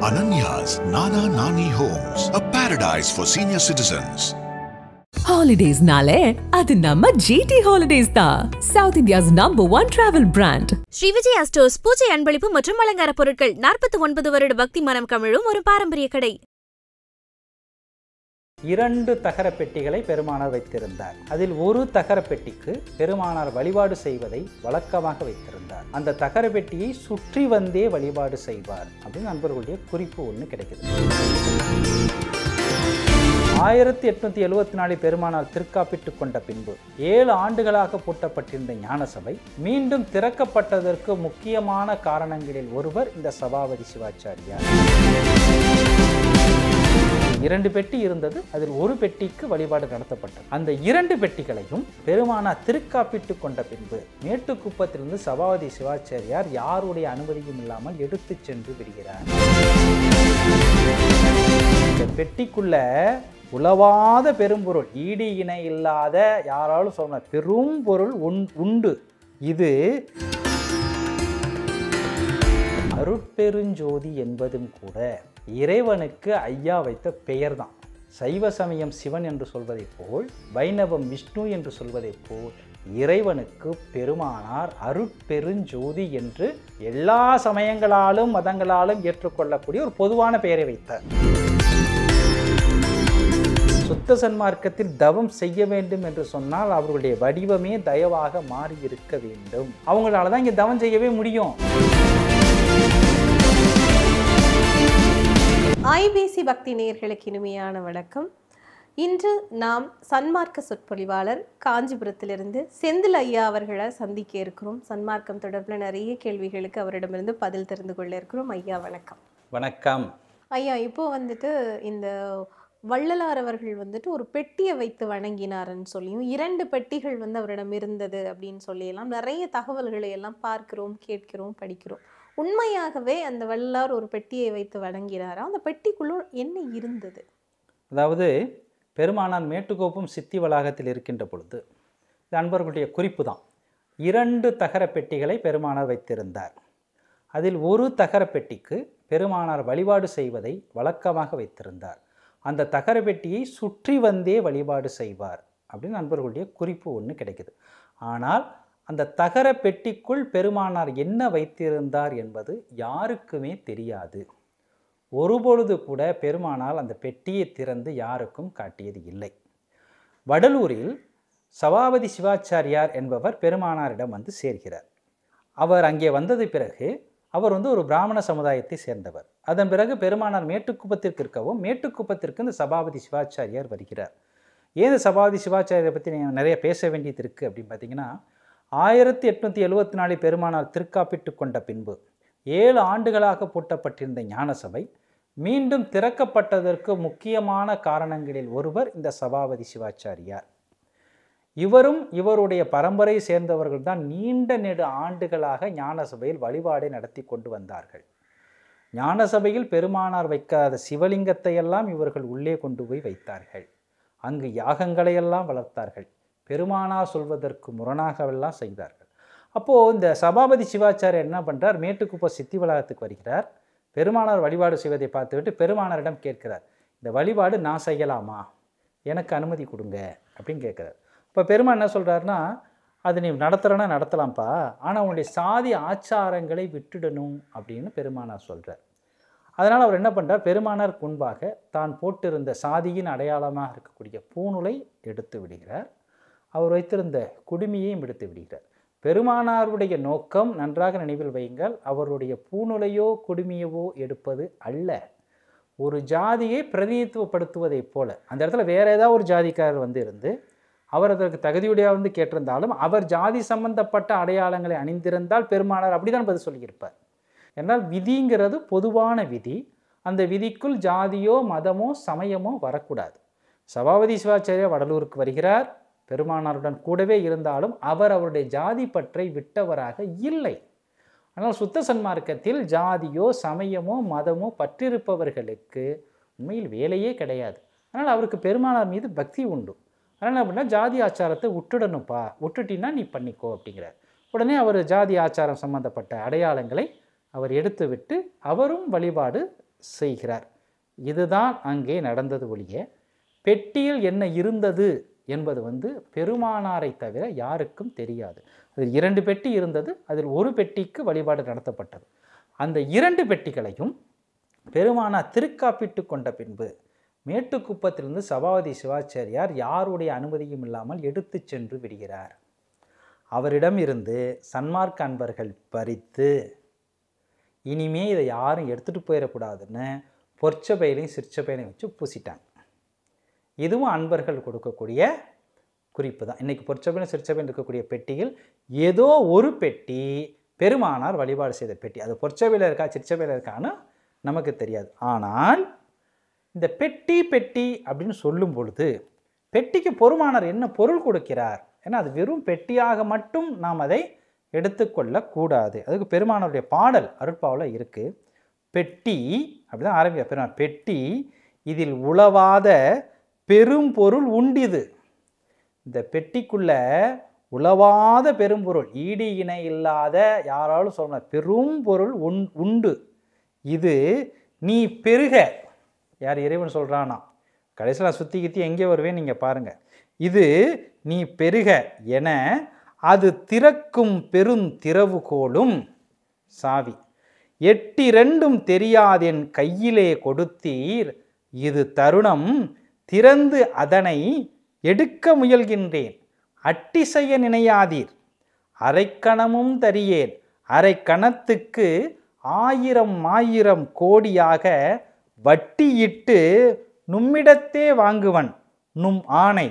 Ananya's Nana Nani Homes, a paradise for senior citizens. Holidays nale adu namma GT Holidays da, South India's #1 travel brand. Shri Vijaya stores பூஜை அன்பளிப்பு மற்றும் அலங்கார பொருட்கள் 49 வருட பக்தி மனம் கமிழும் ஒரு பாரம்பரிய கடை. 2 தகர பெட்டிகளை பெருமானார் வைத்திருந்தார். அதில் ஒரு தகர பெட்டிக்கு பெருமானார் வழிபாடு செய்வதை வழக்கமாக வைத்திருந்தார். அந்த தகர பெட்டியை சுற்றி வந்தே வழிபாடு செய்வார் அப்படின்னு நண்பர்களுடைய குறிப்பு ஒன்று கிடைக்குது. 1874 பெருமானார் திருக்காப்பிட்டுக் கொண்ட பின்பு 7 ஆண்டுகளாக பூட்டப்பட்டிருந்த ஞானசபை மீண்டும் திறக்கப்பட்டதற்கு முக்கியமான காரணங்களில் ஒருவர் இந்த சபாபதி சிவாச்சாரியார். 2 பெட்டி இருந்தது. அதில் ஒரு பெட்டிக்கு வழிபாடு நடத்தப்பட்டது. அந்த 2 பெட்டிகளையும் பெருமானார் திருக்காப்பிட்டுக் கொண்ட பின்பு மேட்டுக்குப்பத்திலிருந்து சபாபதி சிவாச்சாரியார் யாருடைய அனுமதியும் இல்லாமல் எடுத்து சென்று விடுகிறார். இந்த பெட்டிக்குள்ள உலவாத பெரும்பொருள், ஈடு இணை இல்லாத, யாராலும் சொன்ன பெரும் பொருள் உண்டு. இது அருட்பெருஞ்சோதி என்பதும் கூட இறைவனுக்கு ஐயா வைத்த பெயர் தான். சைவ சமயம் சிவன் என்று சொல்வதைப் போல், வைணவம் விஷ்ணு என்று சொல்வதைப் போல், இறைவனுக்கு பெருமானார் அருட்பெருஞ்சோதி என்று எல்லா சமயங்களாலும் மதங்களாலும் ஏற்றுக்கொள்ளக்கூடிய ஒரு பொதுவான பெயரை வைத்தார். சுத்த சன்மார்க்கத்தில் தவம் செய்ய வேண்டும் என்று சொன்னால் அவர்களுடைய வடிவமே தயவாக மாறி இருக்க வேண்டும். அவங்களால தான் இங்கே தவம் செய்யவே முடியும். ஐபிசி பக்தி நேயர்களுக்கு இனிமையான வணக்கம். இன்று நாம் சன்மார்க்க சொற்பொழிவாளர் காஞ்சிபுரத்திலிருந்து செந்தில் ஐயா அவர்களை சந்திக்க இருக்கிறோம். சன்மார்க்கம் தொடர்பில் நிறைய கேள்விகளுக்கு அவரிடமிருந்து பதில் தெரிந்து கொள்ள இருக்கிறோம். ஐயா வணக்கம். வணக்கம் ஐயா. இப்போ இந்த வள்ளலார் அவர்கள் ஒரு பெட்டியை வைத்து வணங்கினார்ன்னு சொல்லியும் 2 பெட்டிகள் அவரிடம் இருந்தது அப்படின்னு சொல்லியெல்லாம் நிறைய தகவல்களை எல்லாம் பார்க்கிறோம், கேட்கிறோம், படிக்கிறோம். உண்மையாகவே அந்த வள்ளலார் ஒரு பெட்டியை வைத்து வணங்கினாரா? அந்த பெட்டிக்குள்ள என்ன இருந்தது? அதாவது பெருமானார் மேட்டுக்கோப்பும் சித்தி வளாகத்தில் இருக்கின்ற பொழுது, இது அன்பர்களுடைய குறிப்பு தான், 2 தகர பெட்டிகளை பெருமானார் வைத்திருந்தார். அதில் ஒரு தகர பெட்டிக்கு பெருமானார் வழிபாடு செய்வதை வழக்கமாக வைத்திருந்தார். அந்த தகர பெட்டியை சுற்றி வந்தே வழிபாடு செய்வார் அப்படின்னு நண்பர்களுடைய குறிப்பு ஒன்று கிடைக்குது. ஆனால் அந்த தகர பெட்டிக்குள் பெருமானார் என்ன வைத்திருந்தார் என்பது யாருக்குமே தெரியாது. ஒருபொழுது கூட பெருமானார் அந்த பெட்டியை திறந்து யாருக்கும் காட்டியது இல்லை. வடலூரில் சபாபதி சிவாச்சாரியார் என்பவர் பெருமானாரிடம் சேர்கிறார். அவர் அங்கே வந்தது பிறகு அவர் ஒரு பிராமண சமுதாயத்தை சேர்ந்தவர். அதன் பிறகு பெருமானார் மேட்டுக்குப்பத்திற்கு இருக்கவும் மேட்டுக்குப்பத்திற்கு இந்த சபாபதி சிவாச்சாரியார் வருகிறார். ஏன் சபாபதி சிவாச்சாரியை பற்றி நிறைய பேச வேண்டியது இருக்குது அப்படின்னு பார்த்தீங்கன்னா, 1874 பெருமானார் திருக்காப்பிட்டுக் கொண்ட பின்பு 7 ஆண்டுகளாக பூட்டப்பட்டிருந்த ஞானசபை மீண்டும் திறக்கப்பட்டதற்கு முக்கியமான காரணங்களில் ஒருவர் இந்த சபாபதி சிவாச்சாரியார். இவரும் இவருடைய பரம்பரை சேர்ந்தவர்கள் தான் நீண்ட நெடு ஆண்டுகளாக ஞானசபையில் வழிபாடை நடத்தி கொண்டு வந்தார்கள். ஞானசபையில் பெருமானார் வைக்காத சிவலிங்கத்தை எல்லாம் இவர்கள் உள்ளே கொண்டு போய் வைத்தார்கள். அங்கு யாகங்களையெல்லாம் வளர்த்தார்கள். பெருமானார் சொல்வதற்கு முரணாகவெல்லாம் செய்தார்கள். அப்போது இந்த சபாபதி சிவாச்சாரியர் என்ன பண்ணுறார், மேட்டுக்குப்ப சித்தி வளாகத்துக்கு வருகிறார். பெருமானார் வழிபாடு செய்வதை பார்த்துவிட்டு பெருமானாரிடம் கேட்கிறார், இந்த வழிபாடு நான் செய்யலாமா, எனக்கு அனுமதி கொடுங்க அப்படின்னு கேட்குறார். இப்போ பெருமான் என்ன சொல்கிறாருன்னா, அது நீ நடத்துகிறனா நடத்தலாம்ப்பா, ஆனால் உன்னுடைய சாதி ஆச்சாரங்களை விட்டுடணும் அப்படின்னு பெருமானார் சொல்கிறார். அதனால் அவர் என்ன பண்ணுறார், பெருமானாருக்கு முன்பாக தான் போட்டிருந்த சாதியின் அடையாளமாக இருக்கக்கூடிய பூணுலை எடுத்து விடுகிறார். அவர் வைத்திருந்த குடுமியையும் எடுத்து விடுகிறார். பெருமானாருடைய நோக்கம் நன்றாக நினைவில் வையுங்கள், அவருடைய பூணுலையோ குடுமியவோ எடுப்பது அல்ல, ஒரு ஜாதியை பிரதிநிதித்துவப்படுத்துவதைப் போல. அந்த இடத்துல வேறு ஏதாவது ஒரு ஜாதிக்காரர் இருந்து அவர் அதற்கு தகுதியுடையாக கேட்டிருந்தாலும் அவர் ஜாதி சம்பந்தப்பட்ட அடையாளங்களை அணிந்திருந்தால் பெருமானார் அப்படி தான் பதில் சொல்லியிருப்பார். என்றால் விதிங்கிறது பொதுவான விதி, அந்த விதிக்குள் ஜாதியோ மதமோ சமயமோ வரக்கூடாது. சபாபதி சிவாச்சாரியார் வடலூருக்கு வருகிறார். பெருமானாருடன் கூடவே இருந்தாலும் அவர் அவருடைய ஜாதி பற்றை விட்டவராக இல்லை. ஆனால் சுத்த சன்மார்க்கத்தில் ஜாதியோ சமயமோ மதமோ பற்றிருப்பவர்களுக்கு உண்மையில் வேலையே கிடையாது. ஆனால் அவருக்கு பெருமானார் மீது பக்தி உண்டு. அதனால் அப்படின்னா ஜாதி ஆச்சாரத்தை விட்டுடணும்ப்பா, விட்டுட்டின்னா நீ பண்ணிக்கோ அப்படிங்கிறார். உடனே அவர் ஜாதி ஆச்சாரம் சம்பந்தப்பட்ட அடையாளங்களை அவர் எடுத்து விட்டு அவரும் வழிபாடு செய்கிறார். இதுதான் அங்கே நடந்தது ஒழிய பெட்டியில் என்ன இருந்தது என்பது பெருமானாரை தவிர யாருக்கும் தெரியாது. அதில் 2 பெட்டி இருந்தது. அதில் ஒரு பெட்டிக்கு வழிபாடு நடத்தப்பட்டது. அந்த 2 பெட்டிகளையும் பெருமானார் திருக்காப்பிட்டு கொண்ட பின்பு மேட்டுக்குப்பத்திலிருந்து சபாபதி சிவாச்சாரியார் யாருடைய அனுமதியும் இல்லாமல் எடுத்து சென்று விடுகிறார். அவரிடம் இருந்து சன்மார்க்க அன்பர்கள் பறித்து இனிமே இதை யாரும் எடுத்துகிட்டு போயிடக்கூடாதுன்னு பொற்சபையிலையும் சிற்சபையிலையும் வச்சு பூசிட்டாங்க. இதுவும் அன்பர்கள் கொடுக்கக்கூடிய குறிப்பு தான். இன்றைக்கி பொற்சபையிலும் சிற்சபையில் இருக்கக்கூடிய பெட்டியில் ஏதோ ஒரு பெட்டி பெருமானார் வழிபாடு செய்த பெட்டி. அது பொற்சபையில் இருக்கா சிற்சபையில் இருக்கான்னு நமக்கு தெரியாது. ஆனால் இந்த பெட்டி அப்படின்னு சொல்லும் பொழுது பெட்டிக்கு பெருமானார் என்ன பொருள் கொடுக்கிறார்? ஏன்னா அது வெறும் பெட்டியாக மட்டும் நாம் அதை எடுத்துக்கொள்ளக்கூடாது. அதுக்கு பெருமானாருடைய பாடல் அருட்பாவில் இருக்குது. பெட்டி அப்படிதான் ஆரம்பிக்க பெருமானார். பெட்டி இதில் உளவாத பெரும் பொருள் உண்டிது. இந்த பெட்டிக்குள்ள உளவாத பெரும்பொருள், ஈடு இணை இல்லாத யாராலும் சொல்ல பெரும் பொருள் உண்டு. இது நீ பெருக. யார்? இறைவன் சொல்கிறானா. கடைசியில் நான் சுற்றி கித்தி எங்கே வருவேன் நீங்கள் பாருங்கள். இது நீ பெருக என அது திறக்கும் பெருந்திறவுகோலும் சாவி 8 தெரியாதென் கையிலே கொடுத்தீர். இது தருணம் திறந்து அதனை எடுக்க முயல்கின்றேன். அட்டி செய்ய நினையாதீர். அரைக்கணமும் தரியேன். அரைக்கணத்துக்கு 1000 கோடியாக வட்டியிட்டு நும்மிடத்தே வாங்குவன் நும் ஆணை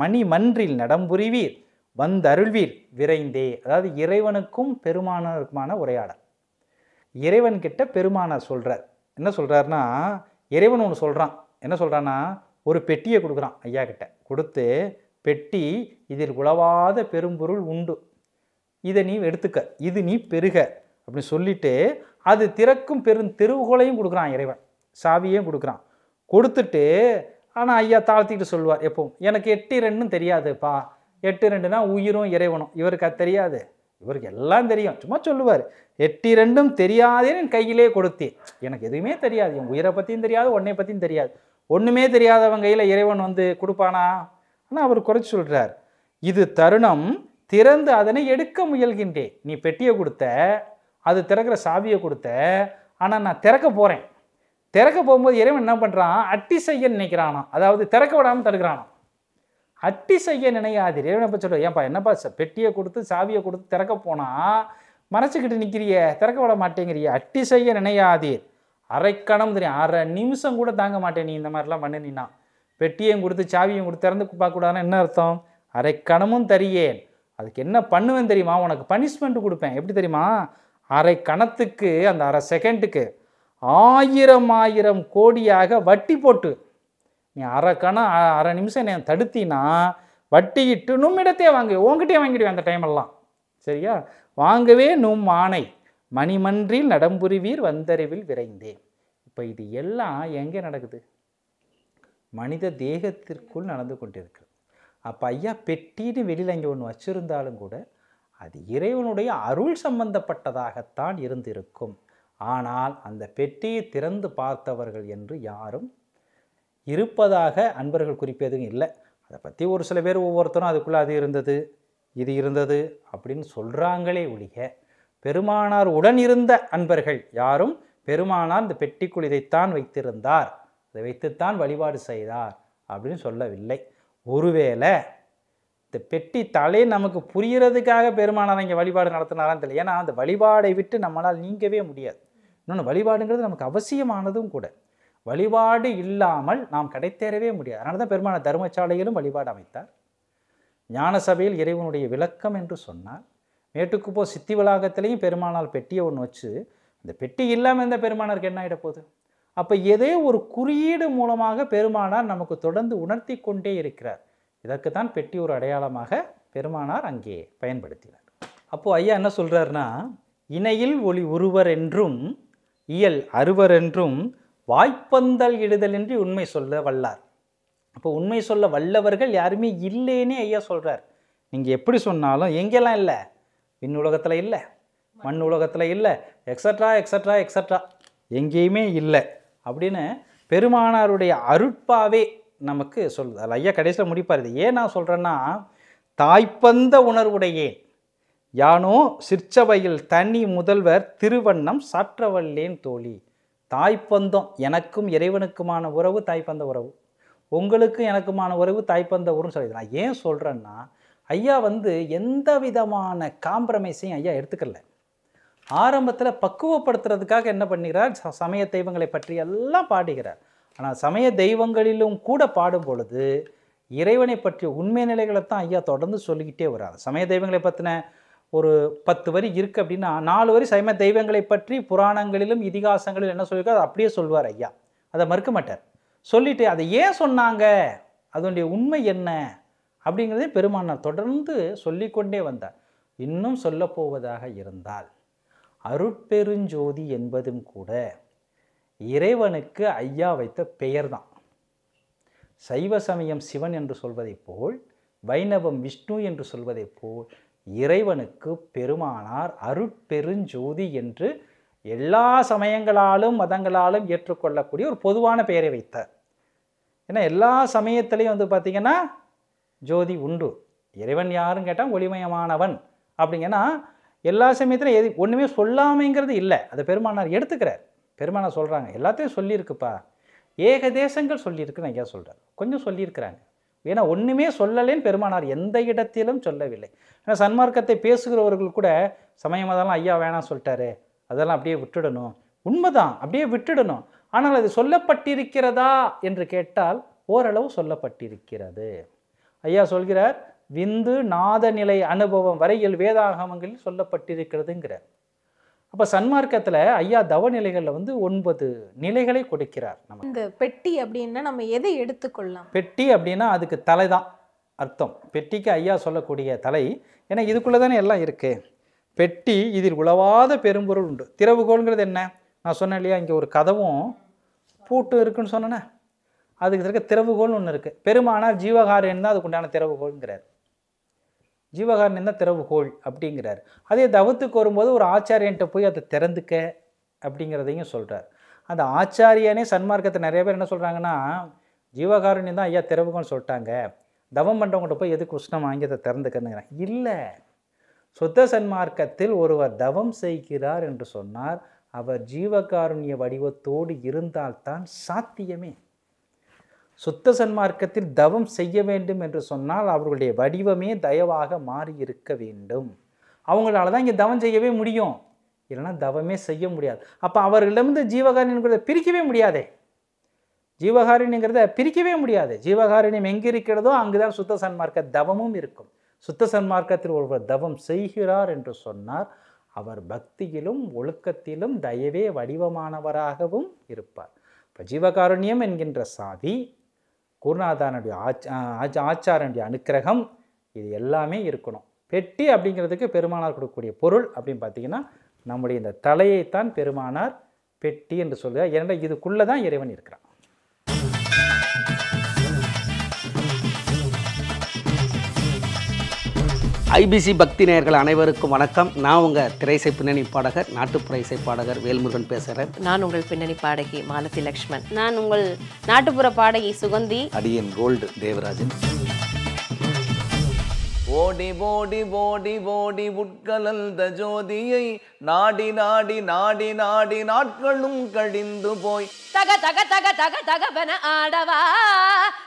மணிமன்றில் நடம்புரிவீர் வந்தருள்வீர் விரைந்தே. அதாவது இறைவனுக்கும் பெருமானாருக்குமான உரையாடல். இறைவன்கிட்ட பெருமானார் சொல்கிறார். என்ன சொல்கிறாருன்னா, இறைவன் ஒன்று சொல்கிறான். என்ன சொல்கிறான்னா, ஒரு பெட்டியை கொடுக்குறான் ஐயா கிட்ட. கொடுத்து பெட்டி இதில் உளவாத பெரும்பொருள் உண்டு, இதை நீ எடுத்துக்க, இது நீ பெருக அப்படின்னு சொல்லிட்டு அது திறக்கும் திருவுகோலையும் கொடுக்குறான் இறைவன். சாவியையும் கொடுக்குறான். கொடுத்துட்டு ஆனால் ஐயா தாழ்த்திக்கிட்டு சொல்லுவார் எப்பவும், எனக்கு 8 தெரியாதுப்பா. 8 உயிரும் இறைவனும். இவருக்கு அது தெரியாது. இவருக்கு எல்லாம் தெரியும். சும்மா சொல்லுவார், 8 தெரியாதேன்னு என் கையிலே கொடுத்தேன். எனக்கு எதுவுமே தெரியாது. என் உயிரை பற்றியும் தெரியாது, ஒன்றை பற்றியும் தெரியாது. ஒன்றுமே தெரியாதவன் கையில் இறைவன் கொடுப்பானா? ஆனால் அவர் குறைச்சி சொல்கிறார், இது தருணம் திறந்து அதனை எடுக்க முயல்கின்றேன். நீ பெட்டியை கொடுத்த, அது திறக்கிற சாவியை கொடுத்த, ஆனால் நான் திறக்க போகிறேன். திறக்க போகும்போது இறைவன் என்ன பண்ணுறான்? அட்டி செய்ய நினைக்கிறானா. அதாவது திறக்க விடாமல் தடுக்கிறானா. அட்டி செய்ய நினையாதீர். இறைவனை பற்றி சொல்ல, ஏன்ப்பா என்னப்பா பெட்டியை கொடுத்து சாவியை கொடுத்து திறக்க போனால் மறைச்சிக்கிட்டு நிற்கிறிய, திறக்க விட மாட்டேங்கிறிய. அட்டி செய்ய நினையாதீர். அரைக்கணம் தெரியும், 1/2 நிமிஷம் கூட தாங்க மாட்டேன் நீ இந்த மாதிரிலாம் பண்ணினா. பெட்டியையும் கொடுத்து சாவியும் கொடுத்து திறந்து பார்க்கக்கூடாதுன்னா என்ன அர்த்தம்? அரைக்கணமும் தரியேன். அதுக்கு என்ன பண்ணுவேன் தெரியுமா? உனக்கு பனிஷ்மெண்ட் கொடுப்பேன். எப்படி தெரியுமா? அரை கணத்துக்கு, அந்த 1/2 செகண்டுக்கு 1000 கோடியாக வட்டி போட்டு, நீ 1/2 நிமிஷம் நீ தடுத்தினா வட்டியிட்டு நும்மிடத்தே வாங்கு, உங்ககிட்டே வாங்கிடுவேன் அந்த டைமெல்லாம். சரியா? வாங்கவே நும் ஆணை மணிமன்றில் நடம்புரிவீர் வந்தறிவில் விரைந்தேன். இப்போ இது எல்லாம் எங்கே நடக்குது? மனித தேகத்திற்குள் நடந்து கொண்டிருக்கு. அப்போ ஐயா பெட்டின்னு வெளியில் இங்கே ஒன்று வச்சுருந்தாலும் கூட அது இறைவனுடைய அருள் சம்பந்தப்பட்டதாகத்தான் இருந்திருக்கும். ஆனால் அந்த பெட்டியை திறந்து பார்த்தவர்கள் என்று யாரும் இருப்பதாக அன்பர்கள் குறிப்பதும் இல்லை. அதை பற்றி ஒரு சில பேர் ஒவ்வொருத்தரும் அதுக்குள்ளே அது இருந்தது இது இருந்தது அப்படின்னு சொல்கிறாங்களே ஒழிய பெருமானார் உடன் இருந்த அன்பர்கள் யாரும் பெருமானார் இந்த பெட்டிக்குள் இதைத்தான் வைத்திருந்தார், இதை வைத்துத்தான் வழிபாடு செய்தார் அப்படின்னு சொல்லவில்லை. ஒருவேளை இந்த பெட்டி தலை நமக்கு புரியறதுக்காக பெருமானார் இங்கே வழிபாடு நடத்தினாரான்னு தெரியல. ஏன்னா அந்த வழிபாடை விட்டு நம்மளால் நீங்கவே முடியாது. இன்னொன்று, வழிபாடுங்கிறது நமக்கு அவசியமானதும் கூட. வழிபாடு இல்லாமல் நாம் கிடைத்தேறவே முடியாது. அதனால தான் பெருமானார் தர்மசாலையிலும் வழிபாடு அமைத்தார். ஞான சபையில் இறைவனுடைய விளக்கம் என்று சொன்னார். மேட்டுக்குப்போ சித்தி வளாகத்திலையும் பெருமானார் பெட்டியை ஒன்று வச்சு, அந்த பெட்டி இல்லாமல் இந்த பெருமானாருக்கு என்ன ஆகிட போகுது? அப்போ ஏதோ ஒரு குறியீடு மூலமாக பெருமானார் நமக்கு தொடர்ந்து உணர்த்தி கொண்டே இருக்கிறார். இதற்குத்தான் பெட்டி ஒரு அடையாளமாக பெருமானார் அங்கே பயன்படுத்தினார். அப்போது ஐயா என்ன சொல்கிறாருன்னா, இணையில் ஒளி ஒருவர் என்றும் இயல் அறுவர் என்றும் வாய்ப்பந்தல் இடுதலின்றி உண்மை சொல்ல வல்லார். அப்போ உண்மை சொல்ல வல்லவர்கள் யாருமே இல்லைன்னே ஐயா சொல்கிறார். நீங்கள் எப்படி சொன்னாலும் எங்கெல்லாம் இல்லை, விண் உலகத்தில் இல்லை, மண் உலகத்தில் இல்லை, எக்ஸட்ரா எக்ஸட்ரா எக்ஸட்ரா எங்கேயுமே இல்லை அப்படின்னு பெருமானாருடைய அருட்பாவே நமக்கு சொல்லுது. அதில் ஐயா கடைசியில் முடிப்பார். இது ஏன் நான் சொல்கிறேன்னா, தாய்ப்பந்த உணர்வுடையேன் யானோ சிற்சபையில் தனி முதல்வர் திருவண்ணம் சாற்றவல்லேன் தோழி. தாய்ப்பந்தம், எனக்கும் இறைவனுக்குமான உறவு தாய்ப்பந்த உறவு, உங்களுக்கும் எனக்குமான உறவு தாய்ப்பந்த உறவுன்னு சொல்லி நான் ஏன் சொல்கிறேன்னா, ஐயா எந்த விதமான காம்ப்ரமைஸையும் ஐயா எடுத்துக்கல. ஆரம்பத்தில் பக்குவப்படுத்துறதுக்காக என்ன பண்ணுகிறார், சமய தெய்வங்களை பற்றி எல்லாம் பாடுகிறார். ஆனால் சமய தெய்வங்களிலும் கூட பாடும் பொழுது இறைவனை பற்றிய உண்மை நிலைகளை தான் ஐயா தொடர்ந்து சொல்லிக்கிட்டே வர்றார். சமய தெய்வங்களை பற்றின ஒரு 10 வரி இருக்குது அப்படின்னா 4 வரி சமய தெய்வங்களை பற்றி புராணங்களிலும் இதிகாசங்களிலும் என்ன சொல்லியிருக்கோ அதை அப்படியே சொல்வார் ஐயா. அதை மறுக்க மாட்டார். சொல்லிட்டு அதை ஏன் சொன்னாங்க, அதனுடைய உண்மை என்ன அப்படிங்கிறதே பெருமானார் தொடர்ந்து சொல்லிக்கொண்டே வந்தார். இன்னும் சொல்லப்போவதாக இருந்தால் அருட்பெருஞ்சோதி என்பதும் கூட இறைவனுக்கு ஐயா வைத்த பெயர் தான். சைவ சமயம் சிவன் என்று சொல்வதைப் போல், வைணவம் விஷ்ணு என்று சொல்வதைப் போல், இறைவனுக்கு பெருமானார் அருட்பெருஞ்சோதி என்று எல்லா சமயங்களாலும் மதங்களாலும் ஏற்றுக்கொள்ளக்கூடிய ஒரு பொதுவான பெயரை வைத்தார். ஏன்னா எல்லா சமயத்திலையும் பார்த்திங்கன்னா ஜோதி உண்டு. இறைவன் யாருன்னு கேட்டால் ஒளிமயமானவன் அப்படிங்கன்னா எல்லா சமயத்திலும் ஒன்றுமே சொல்லாமைங்கிறது இல்லை. அதை பெருமானார் எடுத்துக்கிறார். பெருமானார் சொல்கிறாங்க, எல்லாத்தையும் சொல்லியிருக்குப்பா, ஏகதேசங்கள் சொல்லியிருக்குன்னு ஐயா சொல்கிறார். கொஞ்சம் சொல்லியிருக்கிறாங்க, ஏன்னா ஒன்றுமே சொல்லலேன்னு பெருமானார் எந்த இடத்திலும் சொல்லவில்லை. ஏன்னா சன்மார்க்கத்தை பேசுகிறவர்கள் கூட சமயம் அதெல்லாம் ஐயா வேணாம் சொல்லிட்டாரு, அதெல்லாம் அப்படியே விட்டுடணும். உண்மைதான், அப்படியே விட்டுடணும். ஆனால் அது சொல்லப்பட்டிருக்கிறதா என்று கேட்டால் ஓரளவு சொல்லப்பட்டிருக்கிறது. ஐயா சொல்கிறார், விந்து நாத நிலை அனுபவம் வரையில் வேதாகமங்களில் சொல்லப்பட்டிருக்கிறதுங்கிறார். அப்போ சன்மார்க்கத்தில் ஐயா தவ நிலைகளில் 9 நிலைகளை கொடுக்கிறார். நம்ம இந்த பெட்டி அப்படின்னா நம்ம எதை எடுத்துக்கொள்ளலாம்? பெட்டி அப்படின்னா அதுக்கு தலை தான் அர்த்தம். பெட்டிக்கு ஐயா சொல்லக்கூடிய தலை, ஏன்னா இதுக்குள்ளே தானே எல்லாம் இருக்குது. பெட்டி, இதில் உளவாத பெரும்பொருள் உண்டு. திறவுகோள்ங்கிறது என்ன, நான் சொன்னேன் இல்லையா, இங்கே ஒரு கதவும் பூட்டு இருக்குன்னு சொன்னேன்னா அதுக்கு இருக்க திறவுகோள்னு ஒன்று இருக்குது. பெருமானார் ஜீவகாரன் தான் அதுக்கு உண்டான திறவுகோள்ங்கிறார். ஜீவகாரன் தான் திறவுகோள் அப்படிங்கிறார். அதே தவத்துக்கு வரும்போது ஒரு ஆச்சாரியன்ட்ட போய் அதை திறந்துக்க அப்படிங்கிறதையும் சொல்கிறார். அந்த ஆச்சாரியனே சன்மார்க்கத்தை நிறைய பேர் என்ன சொல்கிறாங்கன்னா, ஜீவகாரண்யம் தான் ஐயா திறவுகோள்னு சொல்லிட்டாங்க, தவம் பண்ணுறவங்கள்ட்ட போய் எது கிருஷ்ணம் வாங்கி அதை திறந்துக்கணுங்கிறேன். இல்லை, சுத்த சன்மார்க்கத்தில் ஒருவர் தவம் செய்கிறார் என்று சொன்னார், அவர் ஜீவகாருண்ய வடிவத்தோடு இருந்தால்தான் சாத்தியமே. சுத்த சன்மார்க்கத்தில் தவம் செய்ய வேண்டும் என்று சொன்னால் அவர்களுடைய வடிவமே தயவாக மாறி இருக்க வேண்டும். அவங்களால தான் இங்கே தவம் செய்யவே முடியும், இல்லைன்னா தவமே செய்ய முடியாது. அப்போ அவர்களிடமிருந்து ஜீவகாரண்யங்கிறத பிரிக்கவே முடியாதே. ஜீவகாரண்யங்கிறத பிரிக்கவே முடியாது. ஜீவகாரண்யம் எங்கே இருக்கிறதோ அங்குதான் சுத்த சன்மார்க்க தவமும் இருக்கும். சுத்த சன்மார்க்கத்தில் ஒருவர் தவம் செய்கிறார் என்று சொன்னார், அவர் பக்தியிலும் ஒழுக்கத்திலும் தயவே வடிவமானவராகவும் இருப்பார். இப்போ ஜீவகாருண்யம் என்கின்ற சாதி, குருநாதனுடைய ஆச்சாரனுடைய அனுக்கிரகம், இது எல்லாமே இருக்கணும். பெட்டி அப்படிங்கிறதுக்கு பெருமானார் கொடுக்கக்கூடிய பொருள் அப்படின்னு பார்த்தீங்கன்னா நம்முடைய இந்த தலையைத்தான் பெருமானார் பெட்டி என்று சொல்கிறார். ஏன்னா இதுக்குள்ளே தான் இறைவன் இருக்கிறான். ஐபிசி பக்தி நேயர்கள் அனைவருக்கும் வணக்கம். நான் உங்கள் திரைசை பின்னணி பாடகர், நாட்டுப்புற இசை பாடகர் வேல்முருகன் பேசுகிறேன். நான் உங்கள் பின்னணி பாடகி மாலதி லக்ஷ்மன். நான் உங்கள் நாட்டுப்புற பாடகி சுகந்தி. அடியன் கோல்டு தேவராஜன். ஓடி ஓடி ஓடி ஓடி உட்கலந்த ஜோதியை நாடி நாடி நாடி நாடி நாட்களும் கழிந்து போய் தக தக தக தக தகவன ஆடவா,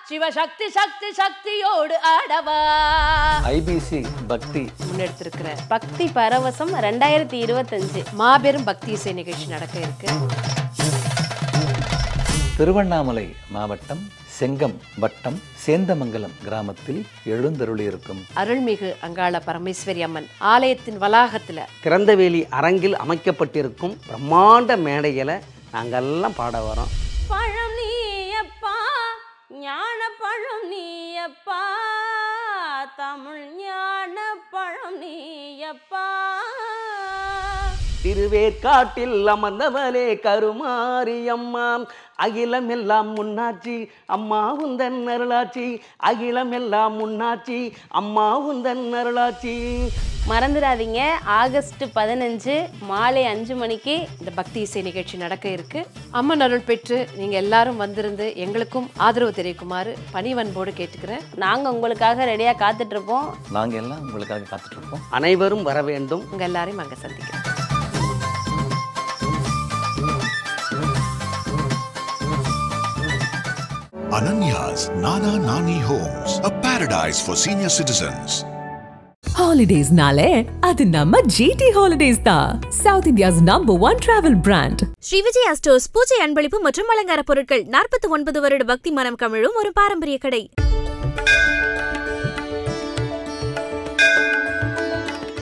சிவசக்தி சக்தி சக்தியோடு ஆடவா. ஐபிசி பக்தி முன்னெடுத்திருக்கிற பக்தி பரவசம் 2025 மாபெரும் பக்தி இசை நிகழ்ச்சி நடக்க இருக்கு. திருவண்ணாமலை மாவட்டம் செங்கம் வட்டம் சேந்தமங்கலம் கிராமத்தில் எழுந்தருளியிருக்கும் அருள்மிகு அங்காள பரமேஸ்வரி அம்மன் ஆலயத்தின் வளாகத்தில் திறந்தவேலி அரங்கில் அமைக்கப்பட்டிருக்கும் பிரம்மாண்ட மேடைகளை நாங்கள்லாம் பாட வரோம். பழம் நீயப்பா, ஞான பழம் நீயப்பா, தமிழ் ஞான பழம் நீயப்பா. திருவேற்காட்டில் அமர்ந்தவளே கருமாரியம்மா, அகிலம் எல்லாம் முன்னாட்சி அம்மா உந்தன் அருளாட்சி, அகிலம் எல்லாம் முன்னாட்சி அம்மா உந்தன் அருளாட்சி. மறந்துடாதீங்க, ஆகஸ்ட் 15 மாலை 5 மணிக்கு இந்த பக்தி இசை நிகழ்ச்சி நடக்க இருக்கு. அம்மன் அருள் பெற்று நீங்க எல்லாரும் வந்திருந்து எங்களுக்கும் ஆதரவு தெரிவிக்குமாறு பணிவன்போடு கேட்டுக்கிறேன். நாங்க உங்களுக்காக ரெடியா காத்துட்டு இருப்போம். நாங்க எல்லாம் உங்களுக்காக காத்துட்டு இருப்போம். அனைவரும் வர வேண்டும். உங்க எல்லாரையும் அங்க சந்திக்கிறேன். Ananya's Nana Nani Homes, a paradise for senior citizens. Holidays nale adu namma GT Holidays da, South India's #1 travel brand. Shri Vijaya stores பூஜை அன்பளிப்பு மற்றும் அலங்கார பொருட்கள் 49 வருட பக்தி மனம் கமிழும் ஒரு பாரம்பரிய கடை.